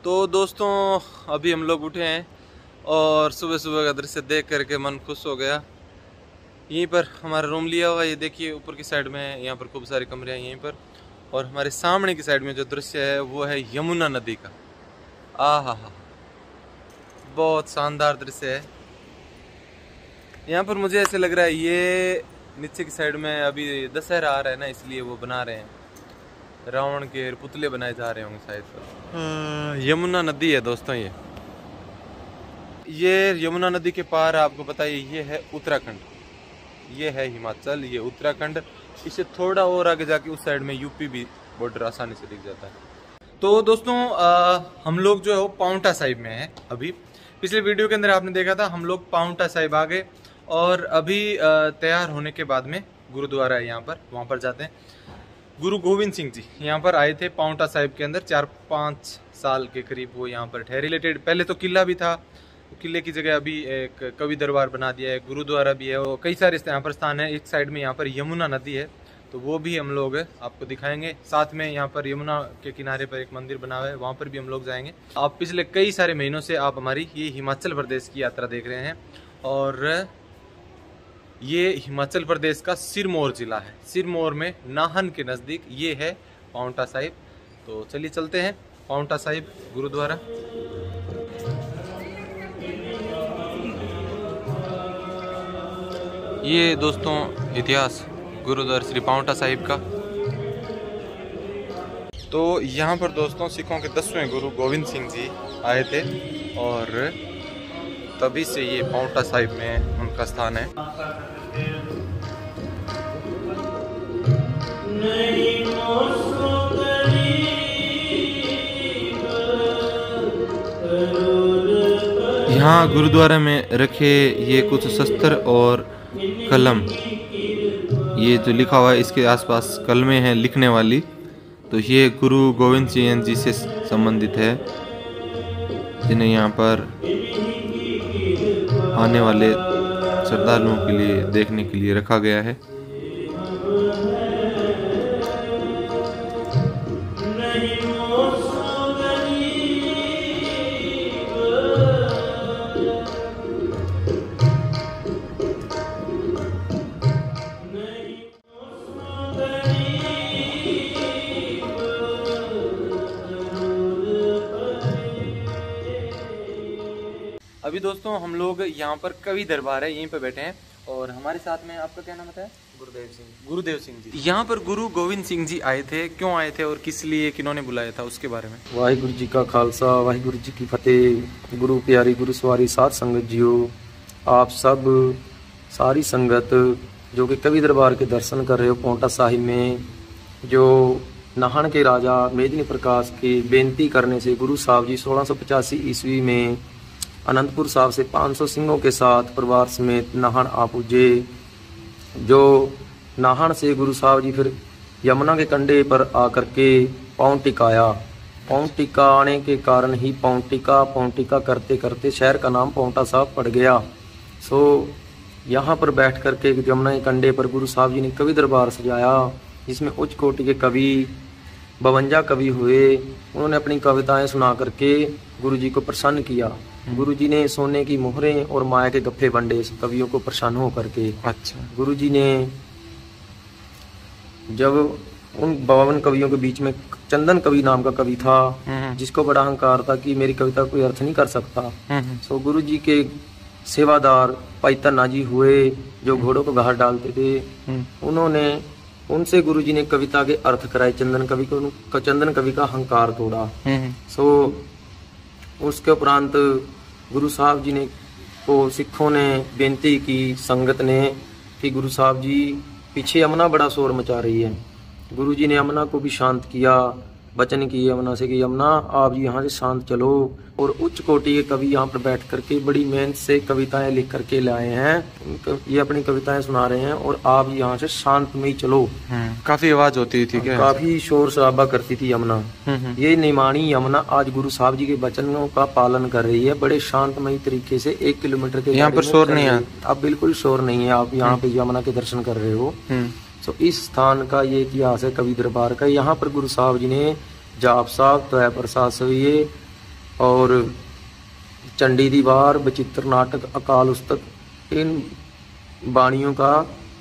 तो दोस्तों अभी हम लोग उठे हैं और सुबह सुबह का दृश्य देख करके मन खुश हो गया। यहीं पर हमारा रूम लिया हुआ, ये देखिए ऊपर की साइड में, यहाँ पर खूब सारे कमरे हैं यहीं पर। और हमारे सामने की साइड में जो दृश्य है वो है यमुना नदी का। आहा हा, बहुत शानदार दृश्य है। यहाँ पर मुझे ऐसे लग रहा है ये नीचे की साइड में अभी दशहरा आ रहा है ना, इसलिए वो बना रहे हैं, रावण के पुतले बनाए जा रहे होंगे शायद। यमुना नदी है दोस्तों। ये यमुना नदी के पार आपको पता है ये है उत्तराखंड, ये है हिमाचल, ये उत्तराखंड। इससे थोड़ा और आगे जाके उस साइड में यूपी भी बॉर्डर आसानी से दिख जाता है। तो दोस्तों हम लोग जो है वो पाउंटा साहिब में है अभी। पिछले वीडियो के अंदर आपने देखा था हम लोग पाउंटा साहिब आ गए और अभी तैयार होने के बाद में गुरुद्वारा है यहाँ पर, वहाँ पर जाते हैं। गुरु गोविंद सिंह जी यहाँ पर आए थे पाउंटा साहिब के अंदर, 4-5 साल के करीब वो यहाँ पर ठहरे। रिलेटेड पहले तो किला भी था, किले की जगह अभी एक कवि दरबार बना दिया है, गुरुद्वारा भी है, और कई सारे यहाँ पर स्थान है। एक साइड में यहाँ पर यमुना नदी है, तो वो भी हम लोग आपको दिखाएंगे। साथ में यहाँ पर यमुना के किनारे पर एक मंदिर बना हुआ है, वहाँ पर भी हम लोग जाएंगे। आप पिछले कई सारे महीनों से आप हमारी ये हिमाचल प्रदेश की यात्रा देख रहे हैं और ये हिमाचल प्रदेश का सिरमौर जिला है। सिरमौर में नाहन के नज़दीक ये है पाउंटा साहिब। तो चलिए चलते हैं पाउंटा साहिब गुरुद्वारा। ये दोस्तों इतिहास गुरुद्वारा श्री पाउंटा साहिब का। तो यहाँ पर दोस्तों सिखों के 10वें गुरु गोविंद सिंह जी आए थे और तभी से ये पाउंटा साहिब में उनका स्थान है। यहाँ गुरुद्वारा में रखे ये कुछ शस्त्र और कलम, ये जो लिखा हुआ है इसके आसपास कलमें हैं लिखने वाली, तो ये गुरु गोविंद सिंह जी से संबंधित है, जिन्हें यहाँ पर आने वाले श्रद्धालुओं के लिए देखने के लिए रखा गया है। अभी दोस्तों हम लोग यहाँ पर कवि दरबार है, यहीं पर बैठे हैं और हमारे साथ में, आपका क्या नाम है? गुरुदेव सिंह जी। यहाँ पर गुरु गोविंद सिंह जी आए थे, क्यों आए थे और किस लिए, किन्होंने बुलाया था, उसके बारे में। वाहिगुरु जी का खालसा, वाहिगुरु जी की फतेह। गुरु प्यारी गुरु सवारी साध संगत जियो, आप सब सारी संगत जो कि कवि दरबार के दर्शन कर रहे हो पाउंटा साहिब में, जो नाहन के राजा मेदिनी प्रकाश के बेनती करने से गुरु साहब जी 1685 ईस्वी में अनंतपुर साहब से 500 सिंहों के साथ परिवार समेत नाहन आ पूजे। जो नाहन से गुरु साहब जी फिर यमुना के कंढे पर आकर के पाउंटिका आया। पाउंटिका आने के कारण ही पाउंटिका करते करते शहर का नाम पाउंटा साहब पड़ गया। सो यहाँ पर बैठ करके यमुना के कंढे पर गुरु साहब जी ने कवि दरबार सजाया, जिसमें उच्च कोटि के कवि 52 कवि हुए। उन्होंने अपनी कविताएं सुना करके गुरु जी को प्रसन्न किया। गुरु जी ने सोने की मोहरें और माया के गफ्फे बंडे कवियों को प्रसन्न हो करके। अच्छा। गुरु जी ने जब उन 52 कवियों के बीच में चंदन कवि नाम का कवि था, जिसको बड़ा अहंकार था कि मेरी कविता कोई अर्थ नहीं कर सकता, तो गुरु जी के सेवादार भाई धन्ना जी हुए, जो घोड़ों को घाट डालते थे। उन्होंने उनसे गुरु जी ने कविता के अर्थ कराए, चंदन कवि का अहंकार तोड़ा। सो उसके उपरांत गुरु साहब जी ने को सिखों ने बेनती की, संगत ने, कि गुरु साहब जी पीछे यमुना बड़ा शोर मचा रही है। गुरु जी ने यमुना को भी शांत किया, वचन की यमुना से कि यमुना आप जी यहाँ से शांत चलो। और उच्च कोटि के कवि यहाँ पर बैठ करके बड़ी मेहनत से कविताएं लिख करके लाए हैं, ये अपनी कविताएं सुना रहे हैं और आप यहाँ से शांतमयी चलो। काफी आवाज होती थी क्या? काफी शोर शराबा करती थी यमुना। ये निमाणी यमुना आज गुरु साहब जी के वचनों का पालन कर रही है, बड़े शांतमयी तरीके से। 1 किलोमीटर के यहाँ पर शोर नहीं है, अब बिल्कुल शोर नहीं है। आप यहाँ पे यमुना के दर्शन कर रहे हो। तो इस स्थान का ये इतिहास है कवि दरबार का। यहाँ पर गुरु साहब जी ने जाप साहब, त्वय प्रसाद सविये, और चंडी दीवार, बचित्र नाटक, अकाल उस्तक, इन वाणियों का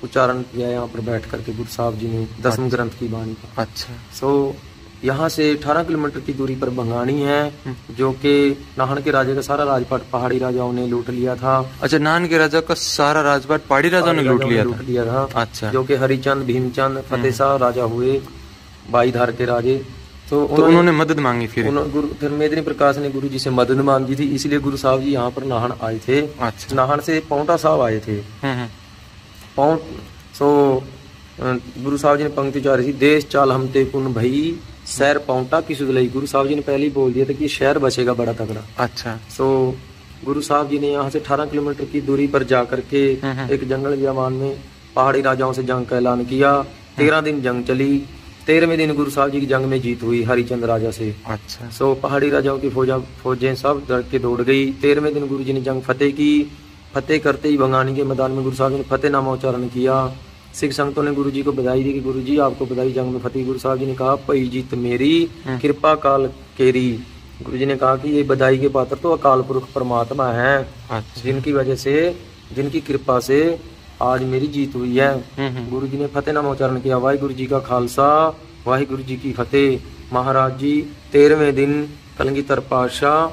उच्चारण किया यहाँ पर बैठ करके गुरु साहब जी ने, दसम ग्रंथ की वाणी का। अच्छा। सो यहाँ से 18 किलोमीटर की दूरी पर भंगानी है, जो कि नाहन के राजा का सारा राजपाट पहाड़ी राजाओं ने लूट लिया था। अच्छा, नाहन के राजा का सारा राजपाट पहाड़ी राजाओं ने लूट लिया था। अच्छा। जो कि हरिचंद, भीमचंद, फतेह शाह राजा हुए, बाईधार के राजे। तो उन्होंने मदद मांगी। फिर मेदिनी प्रकाश ने गुरु जी से मदद मांगी थी, इसलिए गुरु साहब जी यहाँ पर नाहन आए थे। अच्छा। नाहन से पौंटा साहब आए थे। गुरु साहब जी ने पंक्ति उच्चारी थी, देश चाल हम ते पुन भई शहर पौंटा की सुधलई। गुरु साहब जी ने पहले ही बोल दिया था कि शहर बचेगा बड़ा तगड़ा। अच्छा। सो गुरु साहब जी ने यहाँ से 18 किलोमीटर की दूरी पर जाकर के एक जंगल बियाबान में पहाड़ी राजाओं से जंग का ऐलान किया। 13 दिन जंग चली। 13वें दिन गुरु साहब जी की जंग में जीत हुई हरिचंद राजा से। अच्छा। सो पहाड़ी राजाओं की फौजें सब डर के दौड़ गई। 13वें दिन गुरु जी ने जंग फतेह की। फतेह करते ही भंगानी के मैदान में गुरु साहब जी ने फतेहनामा उच्चारण किया। सिख संगतों ने गुरु जी को बधाई दी कि गुरु जी आपको बधाई, जंग में फतेह। गुरु साहब जी ने कहा, पई जीत मेरी कृपा काल केरी। गुरु जी ने कहा कि ये बधाई के पात्र तो अकाल पुरख परमात्मा है। अच्छा। जिनकी वजह से, जिनकी कृपा से आज मेरी जीत हुई है। गुरु जी ने फतेहनामा उच्चारण किया। वाहिगुरु जी का खालसा, वाहिगुरु जी की फतेह। महाराज जी 13वें दिन कलगीधर पातशाह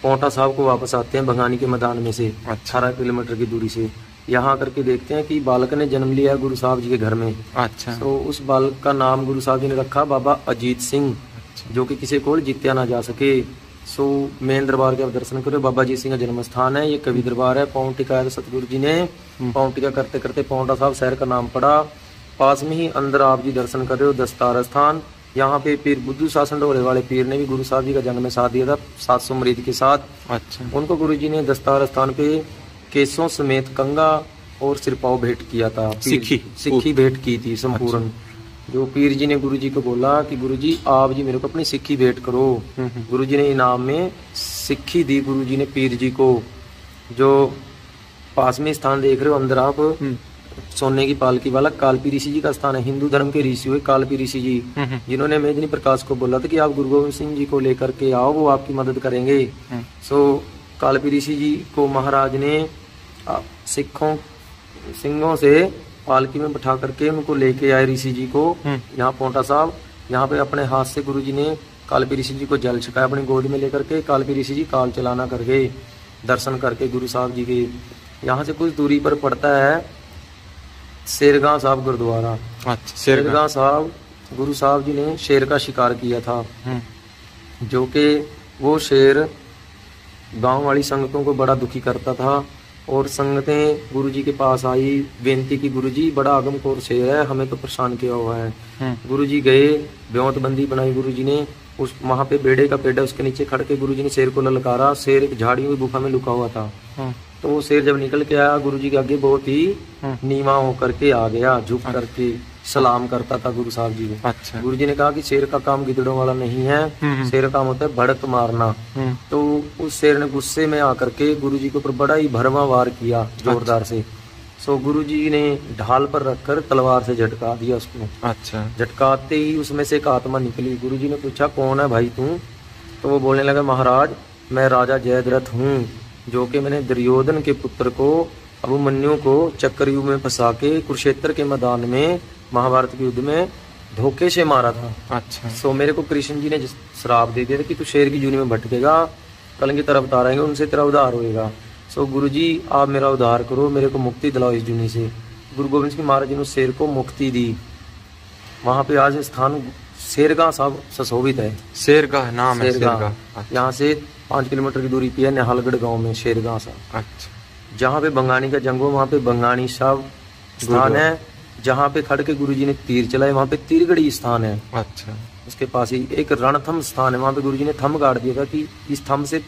पौंटा साहब को वापस आते हैं भंगानी के मैदान में से। 18 किलोमीटर की दूरी से यहाँ करके देखते हैं कि बालक ने जन्म लिया गुरु साहब जी के घर में। अच्छा। तो उस बालक का नाम गुरु साहब जी ने रखा बाबा अजीत सिंह। अच्छा। जो कि किसी को जीत्या ना जा सके। सो मेन दरबार के आप दर्शन करो, बाबा अजीत सिंह का जन्म स्थान है। ये कवि दरबार है। पौंटिका सतगुरु जी ने पौंटिका करते करते पौंटा साहब शहर का नाम पड़ा। पास में ही अंदर आप जी दर्शन कर रहे हो दस्तार स्थान। यहाँ पे पीर बुद्धू शासन ढोले वाले पीर ने भी गुरु साहब जी का जंग में साथ दिया था 700 मरीद के साथ। अच्छा। उनको गुरु जी ने दस्तार स्थान पे केसों समेत कंगा और सिरपाव भेंट किया था। सिक्खी भेंट की थी संपूर्ण। अच्छा। जो पीर जी ने गुरु जी को बोला कि गुरु जी आप जी मेरे को अपनी सिक्खी भेंट करो। गुरु जी ने इनाम में सिक्खी दी गुरु जी ने पीर जी को। जो पास में स्थान देख रहे हो अंदर आप, सोने की पालकी वाला कालपी ऋषि जी का स्थान है। हिंदू धर्म के ऋषि हुए कालपी ऋषि जी, जिन्होंने मेदिनी प्रकाश को बोला था कि आप गुरु गोविंद सिंह जी को लेकर के आओ, वो आपकी मदद करेंगे। सो कालपी ऋषि जी को महाराज ने सिंहों से पालकी में बिठा करके उनको लेके आए ऋषि जी को यहाँ पौंटा साहब। यहाँ पे अपने हाथ से गुरु जी ने कालपी ऋषि जी को जल छिकाया अपनी गोद में लेकर के। कालपी ऋषि जी काल चलाना करके दर्शन करके गुरु साहब जी के यहाँ से कुछ दूरी पर पड़ता है शेरगांव साहब गुरुद्वारा। अच्छा। शेरगांव साहब गुरु साहब जी ने शेर का शिकार किया था, जो कि वो शेर गांव वाली संगतों को बड़ा दुखी करता था। और संगतें गुरु जी के पास आई, बेनती की गुरु जी बड़ा आगमखोर शेर है, हमें तो परेशान किया हुआ है। गुरु जी गए, ब्योंतबंदी बनाई गुरु जी ने। उस वहां पे बेड़े का पेड़ा उसके नीचे खड़ के गुरु जी ने शेर को ललकारा। शेर एक झाड़ियों की गुफा में लुका हुआ था। तो वो शेर जब निकल के आया गुरु जी के आगे बहुत ही नीवा होकर के आ गया, झुक करके सलाम करता था गुरु साहब जी को। अच्छा। गुरु जी ने कहा कि शेर का काम गिदड़ों वाला नहीं है, शेर का काम होता है भड़क मारना। तो उस शेर ने गुस्से में आकर के गुरु जी के ऊपर बड़ा ही भरवा वार किया जोरदार से। सो गुरु जी ने ढाल पर रखकर तलवार से झटका दिया उसको। अच्छा। झटकाते ही उसमें से एक आत्मा निकली। गुरु जी ने पूछा कौन है भाई तू? तो वो बोलने लगा महाराज मैं राजा जयद्रथ हूँ, जो कि मैंने दुर्योधन के पुत्र को अभिमन्यु को चक्रव्यूह में फंसा के कुरुक्षेत्र के मैदान में महाभारत के युद्ध में धोखे से मारा था। अच्छा। सो मेरे को कृष्ण जी ने श्राप दे दिया था कि तू शेर की जूनी में भटकेगा, कल की तरफ उतारेंगे, उनसे तेरा उद्धार होएगा। सो गुरु जी आप मेरा उद्धार करो, मेरे को मुक्ति दिलाओ इस जूनी से। गुरु गोविंद सिंह महाराज जी ने शेर को मुक्ति दी। वहाँ पे आज स्थान शेरगांव साहब सुशोभित है। शेरगांव नाम है शेरगांव। यहाँ से 5 किलोमीटर की दूरी पे है निहालगढ़ गांव में शेरगांव साहब। अच्छा। जहाँ पे बंगानी का जंग हो वहाँ पे बंगानी साहब स्थान है। जहाँ पे खड़ के गुरु जी ने तीर चलाए वहाँ पे तीरगढ़ी स्थान है। अच्छा। उसके पास ही एक रणथम स्थान है, वहाँ पे गुरु जी ने थम गाड़ दिया था कि इस थम से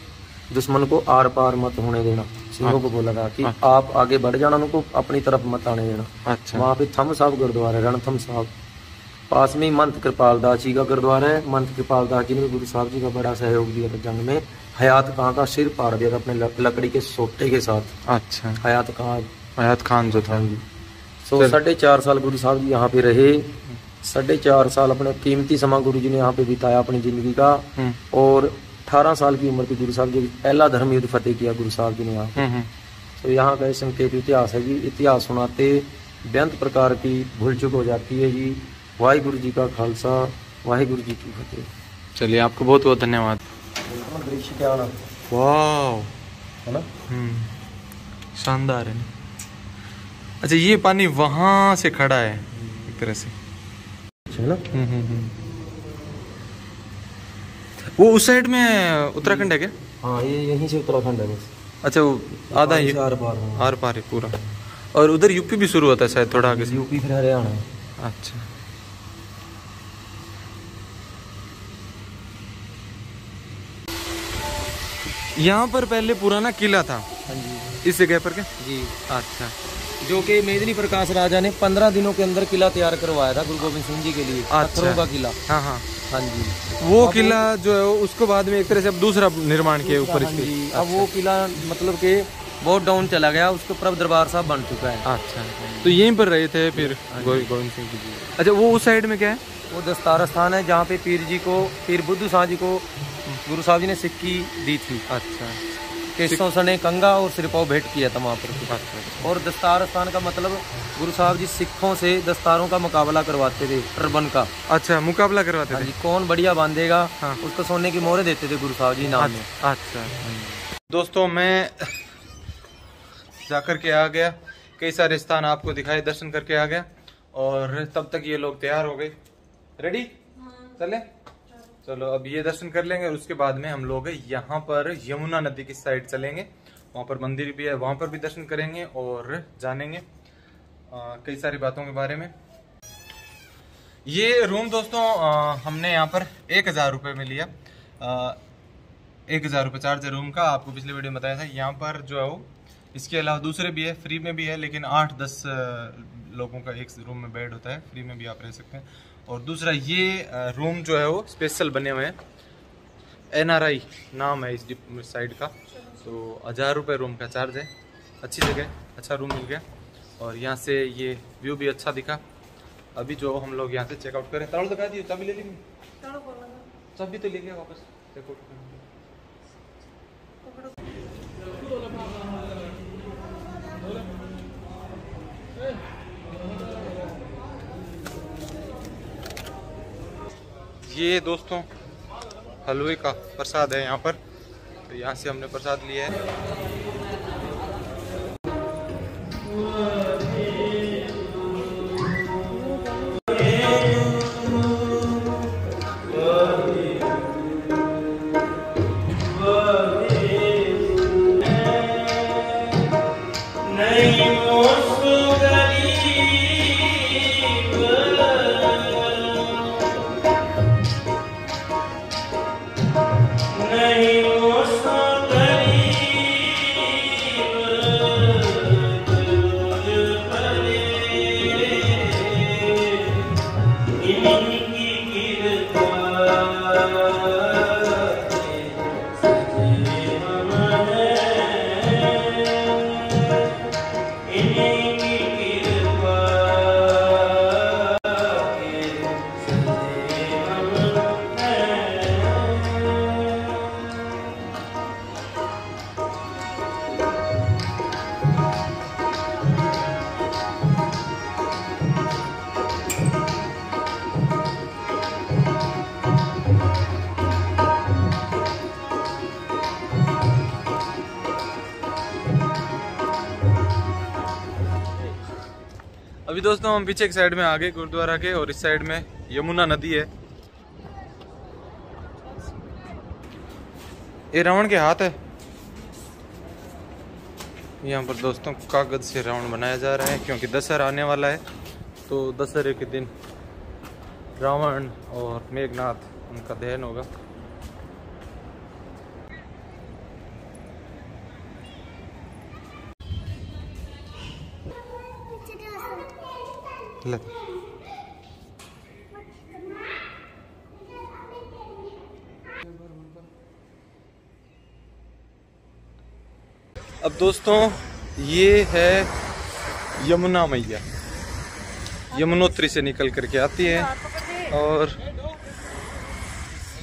दुश्मन को आर पार मत होने देना। सिंहों को बोला था कि आप आगे बढ़ जाना, उनको अपनी तरफ मत आने देना। अच्छा। वहाँ पे थम साहब गुरुद्वारा है, रणथम साहब। पास में मंत कृपाल दास जी का गुरुद्वारा है। मंत कृपाल दास जी ने गुरु साहब जी का बड़ा सहयोग दिया था जंग में। हयात खां का सिर पाड़ दिया था अपने लकड़ी के सोटे के साथ। अच्छा। हयात खान जो था। 4.5 साल गुरु साहब जी यहाँ पे रहे। 4.5 साल अपने कीमती समा गुरु जी ने यहाँ पे बिताया अपनी जिंदगी का। और 18 साल की उम्र थी गुरु साहब जी, पहला धर्म युद्ध फतेह किया गुरु साहब जी ने यहाँ। तो यहाँ का संकेत इतिहास है जी। इतिहास सुनाते बेअंत प्रकार की भूल चुक हो जाती है जी। वाहिगुरु जी का खालसा, वाहिगुरु जी की फतेह। चलिए, आपको बहुत बहुत धन्यवाद। दृश्य क्या आना, वाह, है ना, शानदार है। अच्छा, ये पानी वहां से खड़ा है एक तरह से, है ना। वो उस साइड में उत्तराखंड है क्या? हाँ, ये यहीं से उत्तराखंड है बस। अच्छा, वो आधा ये आर पार है पूरा। और उधर यूपी भी शुरू होता है शायद, थोड़ा आगे से यूपी, फिर हरियाणा। अच्छा, यहाँ पर पहले पुराना किला था। हाँ जी, इस जगह पर क्या जी। अच्छा, जो कि मेदिनी प्रकाश राजा ने 15 दिनों के अंदर किला तैयार करवाया था गुरु गोविंद सिंह जी के लिए। पत्थरों का किला। हाँ हाँ हाँ जी। वो किला जो है उसको बाद में एक तरह से अब दूसरा निर्माण किया ऊपर हाँ इसके। जी। अब वो किला मतलब कि बहुत डाउन चला गया, उसके ऊपर अब दरबार साहब बन चुका है। अच्छा, तो यहीं पर रहे थे फिर गोविंद सिंह जी। अच्छा, वो उस साइड में क्या है? वो दस्तार स्थान है जहाँ पे पीर बुद्धू शाह जी को गुरु साहब जी ने सिक्की दी थी। अच्छा, केसों सने कंगा और सिरपाव भेंट किया था वहाँ पर। अच्छा। और दस्तार स्थान का मतलब गुरु साहब जी सिखों से दस्तारों का मुकाबला करवाते थे, टर्बन का। अच्छा, मुकाबला करवाते थे। कौन बढ़िया बांधेगा, हाँ। उसको सोने की मोहरें देते थे गुरु साहब जी नाम में। अच्छा, दोस्तों मैं जाकर के आ गया, कई सारे स्थान आपको दिखाए, दर्शन करके आ गया। और तब तक ये लोग तैयार हो गए, रेडी, चले। चलो, अब ये दर्शन कर लेंगे और उसके बाद में हम लोग यहाँ पर यमुना नदी की साइड चलेंगे। वहाँ पर मंदिर भी है, वहाँ पर भी दर्शन करेंगे और जानेंगे कई सारी बातों के बारे में। ये रूम दोस्तों हमने यहाँ पर 1000 रुपये में लिया। 1000 रुपये चार्ज है रूम का, आपको पिछले वीडियो में बताया था। यहाँ पर जो है वो इसके अलावा दूसरे भी है, फ्री में भी है, लेकिन 8-10 लोगों का एक रूम में बेड होता है, फ्री में भी आप रह सकते हैं। और दूसरा ये रूम जो है वो स्पेशल बने हुए हैं, NRI नाम है इस साइड का। तो 1000 रुपये रूम का चार्ज है। अच्छी जगह, अच्छा रूम मिल गया। और यहाँ से ये व्यू भी अच्छा दिखा। अभी जो हम लोग यहाँ से चेकआउट करें, ताला लगा दिए, चाबी ले ली, चाबी तो ले गया वापस चेकआउट करने। ये दोस्तों हलवे का प्रसाद है यहाँ पर, तो यहाँ से हमने प्रसाद लिया है। अभी दोस्तों हम पीछे की साइड में आ गए गुरुद्वारा के, और इस साइड में यमुना नदी है। ये रावण के हाथ है। यहाँ पर दोस्तों कागज से रावण बनाया जा रहा है, क्योंकि दशहरा आने वाला है। तो दशहरे के दिन रावण और मेघनाथ उनका दहन होगा। अब दोस्तों ये है यमुना मैया, यमुनोत्री से निकल करके आती है। और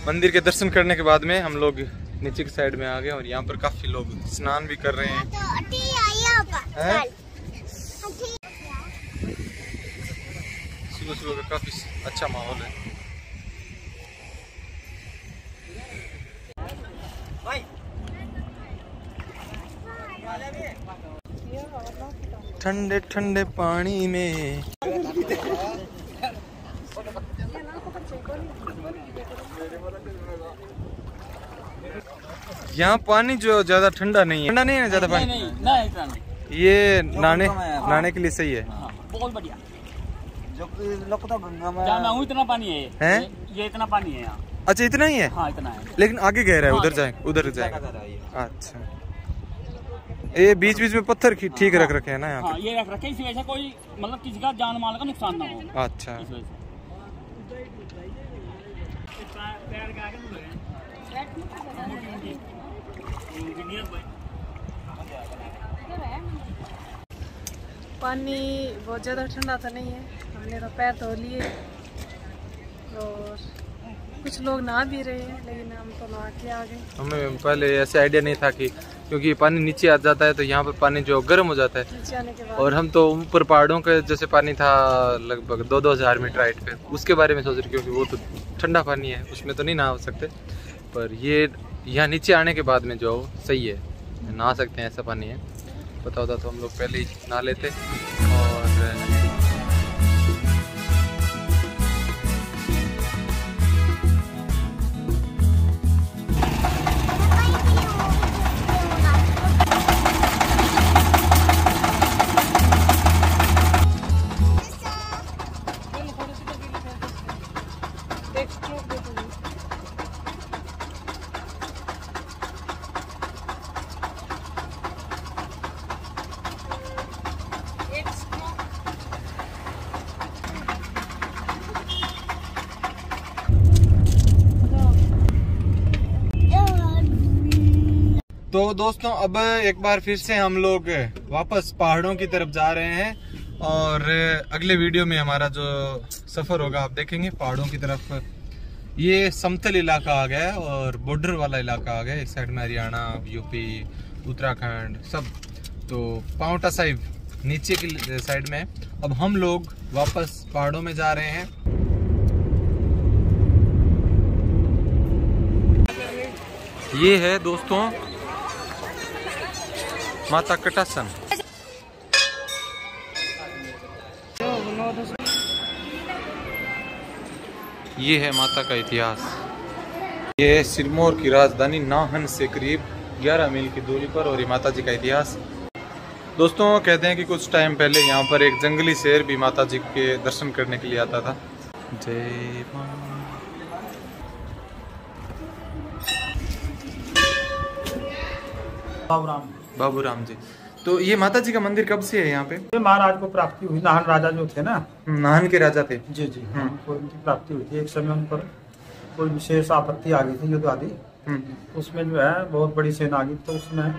मंदिर के दर्शन करने के बाद में हम लोग नीचे की साइड में आ गए और यहाँ पर काफी लोग स्नान भी कर रहे हैं। सुबह सुबह का काफी अच्छा माहौल है। ठंडे ठंडे पानी में यहाँ पानी जो ज्यादा ठंडा नहीं है ना ज्यादा पानी नहीं। ये नहाने के लिए सही है। बहुत बढ़िया। जो लोग तो गंगा में इतना पानी है, ये इतना पानी है यहाँ। अच्छा इतना ही है? हाँ इतना है, लेकिन आगे गहरा है। उधर जाएंगे। अच्छा ये बीच बीच में पत्थर ठीक रख रखे हैं ना यहाँ? ये रख रखे इसी वजह से कोई मतलब किसी का जान माल का नुकसान ना हो। अच्छा पानी बहुत ज़्यादा ठंडा तो नहीं है, हमने तो पैर धो लिए और कुछ लोग नहा भी रहे हैं, लेकिन हम तो नहा के आ गए। हमें पहले ऐसे आइडिया नहीं था कि क्योंकि पानी नीचे आ जाता है तो यहाँ पर पानी जो गर्म हो जाता है नीचे आने के बाद, और हम तो ऊपर पहाड़ों के जैसे पानी था लगभग 2-2 मीटर हाइट पे, उसके बारे में सोच रहे क्योंकि वो तो ठंडा पानी है, उसमें तो नहीं नहा सकते। पर ये यहाँ नीचे आने के बाद में जो सही है, नहा सकते हैं, ऐसा पानी है। पता होता तो हम लोग पहले ही नहा लेते। और तो दोस्तों अब एक बार फिर से हम लोग वापस पहाड़ों की तरफ जा रहे हैं और अगले वीडियो में हमारा जो सफर होगा आप देखेंगे पहाड़ों की तरफ। ये समतल इलाका आ गया है और बॉर्डर वाला इलाका आ गया है। एक साइड में हरियाणा, यूपी, उत्तराखंड सब, तो पांवटा साहिब नीचे की साइड में है। अब हम लोग वापस पहाड़ों में जा रहे हैं। ये है दोस्तों माता कटासन। ये है माता का इतिहास। ये सिरमौर की राजधानी नाहन से करीब 11 मील की दूरी पर, और ये माता जी का इतिहास। दोस्तों कहते हैं कि कुछ टाइम पहले यहाँ पर एक जंगली शेर भी माता जी के दर्शन करने के लिए आता था। जय मां। बाबूराम जी। तो ये माता जी का मंदिर कब से है यहाँ पे? ये महाराज को प्राप्ति हुई, नाहन राजा जो थे ना, नाहन के राजा थे। जी जी, उनकी प्राप्ति हुई थी। एक समय उन पर कोई विशेष आपत्ति आ गई थी युद्ध आदि, उसमें जो है बहुत बड़ी सेना आ गई, तो उसमें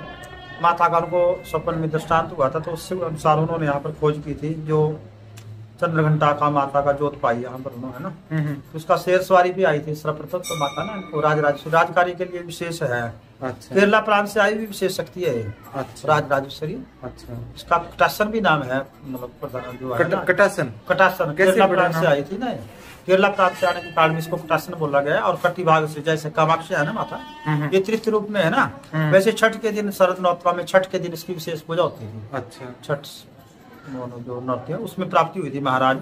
माता का उनको स्वप्न में दृष्टांत हुआ था, तो उससे अनुसार उन्होंने यहाँ पर खोज की थी। जो चंद्रघंटा का माता का जोत पाई यहाँ पर उन्होंने ना, उसका शेर सवारी भी आई थी सर्वप्रथम, तो माता ना इनको राजकार्य के लिए विशेष है। अच्छा। केरला प्रांत से आई भी विशेष शक्ति है। अच्छा। राजराजेश्वरी। अच्छा। इसका कटासन भी नाम है, मतलब प्रधान जो है कटासन केरला प्रांत से आई थी ना, केरला प्रांत से आने के कारण इसको कटासन बोला गया। और कटी भाग से, जैसे कामाक्षी है ना माता, ये तृतीय रूप में है ना, वैसे छठ के दिन, शरद नवरात्र में छठ के दिन इसकी विशेष पूजा होती थी। अच्छा। छठ जो नृत्य है उसमें प्राप्ति हुई थी महाराज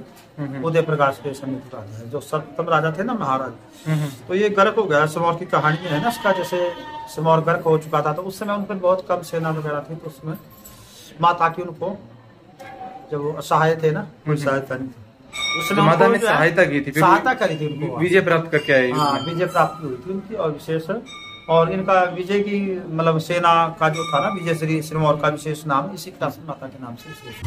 उदय प्रकाश के समीप राजा है, जो सर्वप्रथम राजा थे ना महाराज। तो ये गर्क हो गया, सिरमौर की कहानी में है ना इसका, जैसे सिरमौर गर्क हो चुका था, तो उस समय उन पर बहुत कम सेना वगैरह थी, तो उसमें माता की उनको जब वो असहाय थे ना, कोई सहायता नहीं थी, उसमें माता ने सहायता की थी, सहायता करी थी उनको, विजय प्राप्त करके आए। हाँ, विजय प्राप्ति हुई थी उनकी। और विशेष और इनका विजय की मतलब सेना का जो था ना, विजय श्री सिरमौर का विशेष नाम इसी कटासन माता के नाम से विशेष।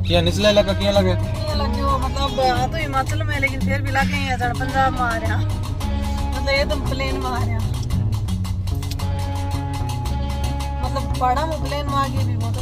क्या निचला इलाका क्या लगे? मतलब हाँ तो हिमाचल में, लेकिन फिर भी लागे हैं पंजाब में आ रहा, मतलब एकदम प्लेन में आ रहा, मतलब पहाड़ा में प्लेन में आगे भी बहुत